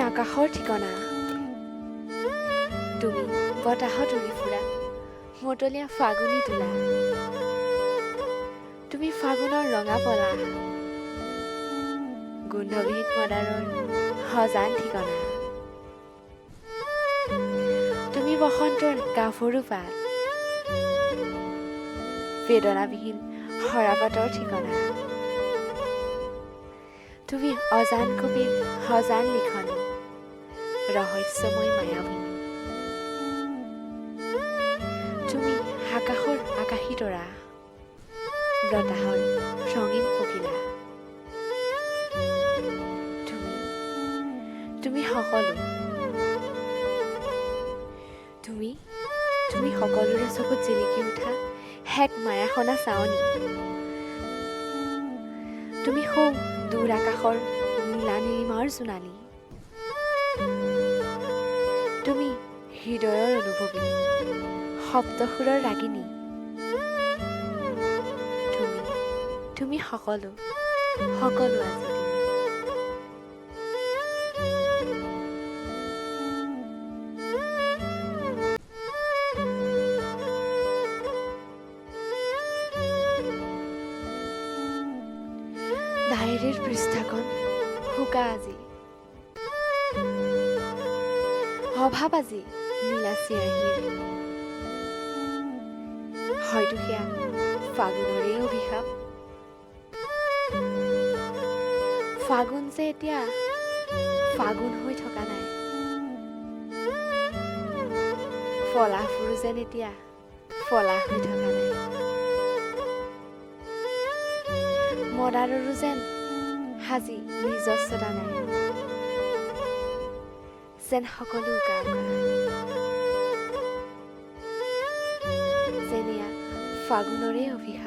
আকাশৰ ঠিকনা, তুমি বতাহত উৰি ফুৰা মতলীয়া ফাগুনী তোলা, তুমি ফাগুনৰ ৰঙা পলা, গোন্ধবিহীন মদাৰৰ সজান ঠিকনা, তুমি বসন্তৰ গাভৰু পাত, বেদনাবিহীন সৰাপাতৰ ঠিকনা, তুমি অজান কবিৰ সজান লিখনি, ৰহস্যময় মায়াবিনী, তুমি আকাশৰ আকাশী তৰা, বতাহৰ ৰঙীন পখিলা, তুমি সকলো, তুমি সকলোৰে চকুত জিলিকি উঠা হেক মায়াখনা চাৱনী, তুমি সৌ দূৰ আকাশৰ নীলা নীলিমাৰ জোনালী, তুমি হৃদয়ৰ অনুভৱী সপ্তসুৰৰ ৰাগিনী, তুমি সকলো আজি ডায়েৰীৰ পৃষ্ঠাখন শুকা আজি, অভাৱ আজি নীলা চিয়াহীৰ, হয়তো সেয়া ফাগুনৰেই অভিশাপ, ফাগুন যে এতিয়া ফাগুন হৈ থকা নাই, ফলাহবোৰ যেন এতিয়া ফলাহ হৈ থকা নাই, মদাৰৰো যেন সাজি নিজস্বতা নাই, যেন সকলো উকা উকা, যেন এয়া ফাগুনৰে অভিশাপ।